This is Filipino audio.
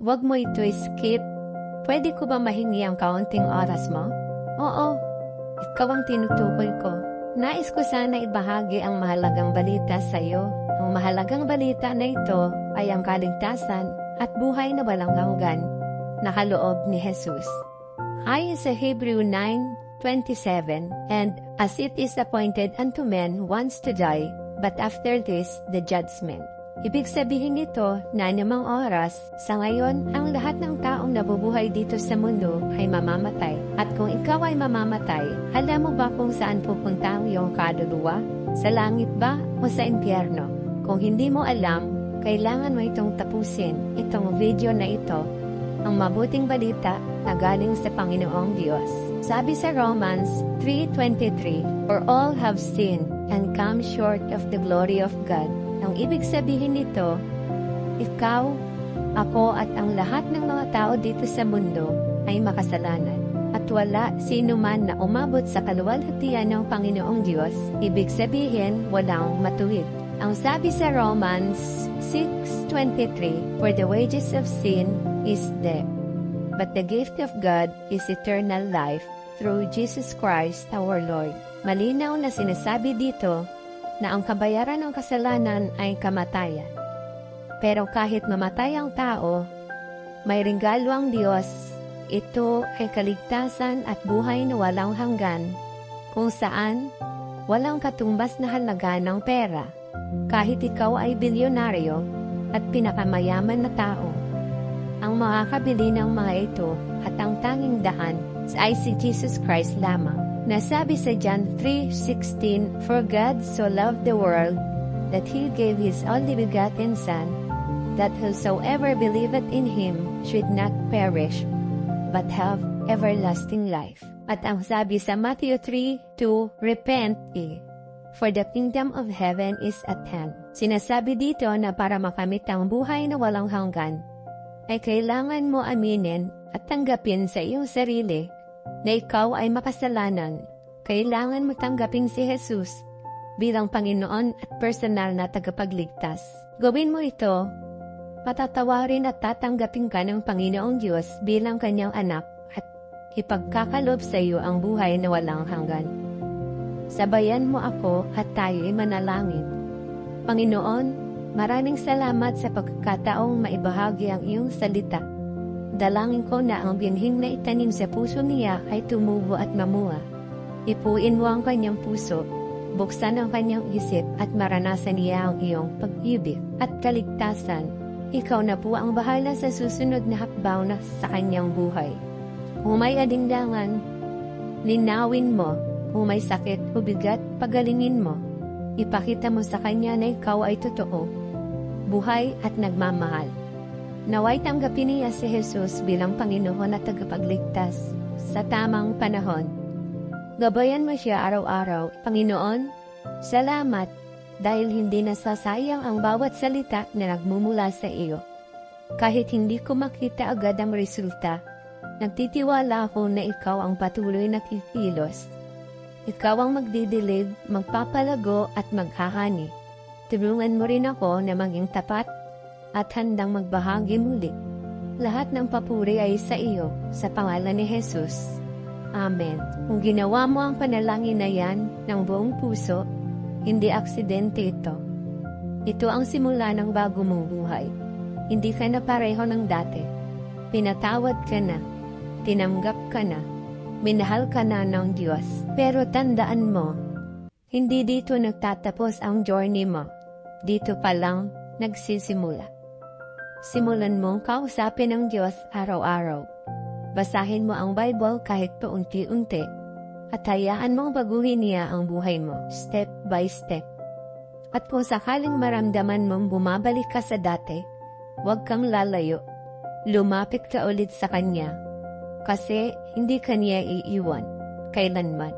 Huwag mo ito skip. Pwede ko ba mahingi ang kaunting oras mo? Oo, ikaw ang tinutukoy ko. Nais ko sana ibahagi ang mahalagang balita sa iyo. Ang mahalagang balita na ito ay ang kaligtasan at buhay na walang hanggan na kaloob ni Jesus. Ayon sa Hebrew 9:27, and as it is appointed unto men once to die, but after this the judgment. Ibig sabihin nito na anumang oras, sa ngayon, ang lahat ng taong nabubuhay dito sa mundo ay mamamatay. At kung ikaw ay mamamatay, alam mo ba kung saan pupunta ang iyong kaluluwa? Sa langit ba o sa impyerno? Kung hindi mo alam, kailangan mo itong tapusin, itong video na ito, ang mabuting balita na galing sa Panginoong Diyos. Sabi sa Romans 3:23, For all have sinned and come short of the glory of God. Ang ibig sabihin nito, ikaw, ako at ang lahat ng mga tao dito sa mundo ay makasalanan. At wala sino man na umabot sa kaluwalhatian ng Panginoong Diyos, ibig sabihin walang matuwid. Ang sabi sa Romans 6:23, For the wages of sin is death, but the gift of God is eternal life through Jesus Christ our Lord. Malinaw na sinasabi dito na ang kabayaran ng kasalanan ay kamatayan. Pero kahit mamatay ang tao, may regalo ang Diyos. Ito ay kaligtasan at buhay na walang hanggan, kung saan walang katumbas na halaga ng pera. Kahit ikaw ay bilyonaryo at pinakamayaman na tao, ang makakabili ng mga ito at ang tanging daan ay si Jesus Christ lamang. Nasabi sa John 3:16, For God so loved the world, that He gave His only begotten Son, that whosoever believeth in Him should not perish, but have everlasting life. At ang sabi sa Matthew 3:2, Repent ye, for the kingdom of heaven is at hand. Sinasabi dito na para makamit ang buhay na walang hanggan, ay kailangan mo aminin at tanggapin sa iyong sarili na ikaw ay makasalanan. Kailangan mo tanggapin si Jesus bilang Panginoon at personal na tagapagligtas. Gawin mo ito, patatawarin at tatanggapin ka ng Panginoong Diyos bilang kanyang anak at ipagkakalob sa iyo ang buhay na walang hanggan. Sabayan mo ako at tayo'y manalangin. Panginoon, maraming salamat sa pagkakataong maibahagi ang iyong salita. Dalangin ko na ang binhing na itanim sa puso niya ay tumubo at mamuha. Ipuin mo ang kanyang puso, buksan ang kanyang isip at maranasan niya ang iyong pag-ibig at kaligtasan. Ikaw na po ang bahala sa susunod na hakbang na sa kanyang buhay. Kung may alinlangan, linawin mo. Kung may sakit o bigat, pagalingin mo. Ipakita mo sa kanya na ikaw ay totoo, buhay at nagmamahal. Naway tanggapin niya si Jesus bilang Panginoon at tagapagligtas sa tamang panahon. Gabayan mo siya araw-araw. Panginoon, salamat dahil hindi nasasayang ang bawat salita na nagmumula sa iyo. Kahit hindi ko makita agad ang resulta, nagtitiwala ako na ikaw ang patuloy na kikilos. Ikaw ang magdidilig, magpapalago at maghahani. Tulungan mo rin ako na maging tapat at handang magbahagi muli. Lahat ng papuri ay sa iyo, sa pangalan ni Jesus. Amen. Kung ginawa mo ang panalangin na yan ng buong puso, hindi aksidente ito. Ito ang simula ng bago mong buhay. Hindi ka na pareho ng dati. Pinatawad ka na. Tinanggap ka na. Minahal ka na ng Diyos. Pero tandaan mo, hindi dito nagtatapos ang journey mo. Dito pa lang nagsisimula. Simulan mong kausapin ang Diyos araw-araw. Basahin mo ang Bible kahit paunti-unti at hayaan mong baguhin niya ang buhay mo, step by step. At kung sakaling maramdaman mong bumabalik ka sa dati, huwag kang lalayo. Lumapit ka ulit sa Kanya kasi hindi Kanya iiwan kailanman.